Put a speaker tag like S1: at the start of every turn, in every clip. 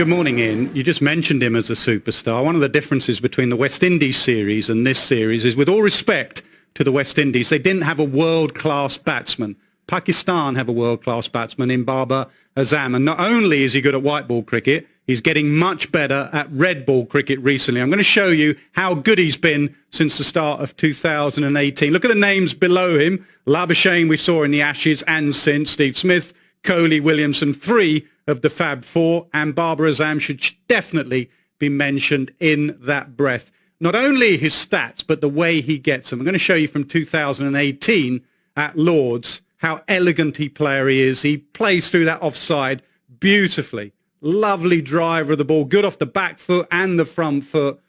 S1: Good morning, Ian. You just mentioned him as a superstar. One of the differences between the West Indies series and this series is, with all respect to the West Indies, they didn't have a world-class batsman. Pakistan have a world-class batsman in Babar Azam. And not only is he good at white ball cricket, he's getting much better at red ball cricket recently. I'm going to show you how good he's been since the start of 2018. Look at the names below him. Labuschagne we saw in the Ashes and since. Steve Smith, Kohli, Williamson, three of the Fab Four, and Babar Azam should definitely be mentioned in that breath. Not only his stats, but the way he gets them. I'm going to show you from 2018 at Lord's how elegant a player he is. He plays through that offside beautifully. Lovely driver of the ball, good off the back foot and the front foot.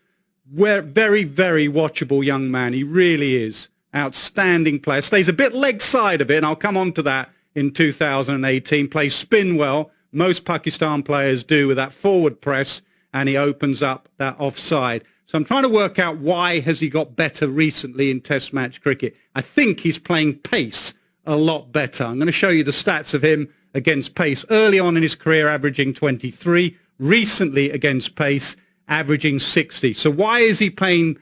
S1: Very, very watchable young man. He really is. Outstanding player. Stays a bit leg side of it, and I'll come on to that in 2018. Plays spin well. Most Pakistan players do with that forward press, and he opens up that offside. So I'm trying to work out why has he got better recently in Test match cricket. I think he's playing pace a lot better. I'm going to show you the stats of him against pace. Early on in his career, averaging 23. Recently against pace, averaging 60. So why is he playing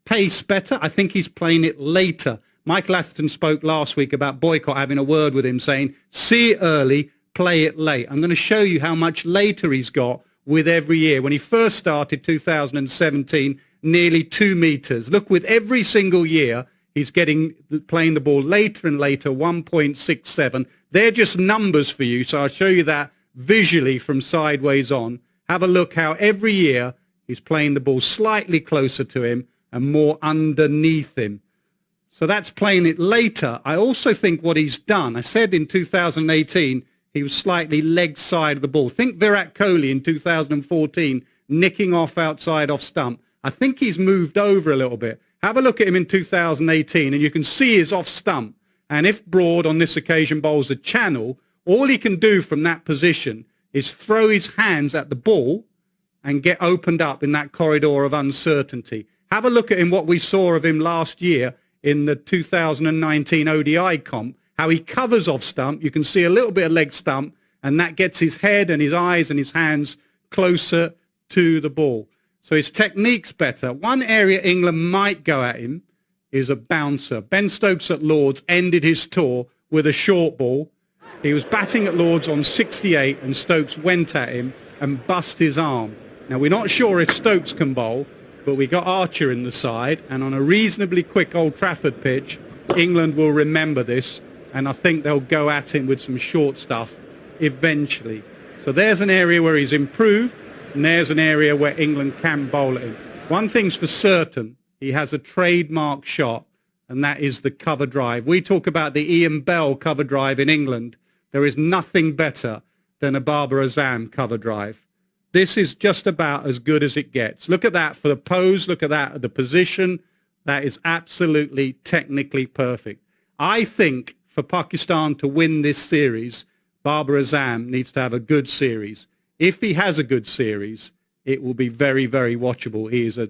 S1: pace better? I think he's playing it later. Michael Atherton spoke last week about Boycott having a word with him saying, see it early, play it late. I'm going to show you how much later he's got with every year. When he first started, 2017, nearly 2 meters. Look, with every single year, he's playing the ball later and later, 1.67. They're just numbers for you, so I'll show you that visually from sideways on. Have a look how every year he's playing the ball slightly closer to him and more underneath him. So that's playing it later. I also think what he's done, I said in 2018, he was slightly leg side of the ball. Think Virat Kohli in 2014, nicking off outside off stump. I think he's moved over a little bit. Have a look at him in 2018, and you can see his off stump. And if Broad on this occasion bowls a channel, all he can do from that position is throw his hands at the ball and get opened up in that corridor of uncertainty. Have a look at him, what we saw of him last year in the 2019 ODI comp. How he covers off stump. You can see a little bit of leg stump, and that gets his head and his eyes and his hands closer to the ball. So his technique's better. One area England might go at him is a bouncer. Ben Stokes at Lord's ended his tour with a short ball. He was batting at Lord's on 68, and Stokes went at him and bust his arm. Now, we're not sure if Stokes can bowl, but we got Archer in the side, and on a reasonably quick Old Trafford pitch, England will remember this, and I think they'll go at him with some short stuff eventually. So there's an area where he's improved, and there's an area where England can bowl at him. One thing's for certain, he has a trademark shot, and that is the cover drive. We talk about the Ian Bell cover drive in England. There is nothing better than a Babar Azam cover drive. This is just about as good as it gets. Look at that for the pose, look at that at the position. That is absolutely technically perfect. I think for Pakistan to win this series, Babar Azam needs to have a good series. If he has a good series, it will be very, very watchable. He is a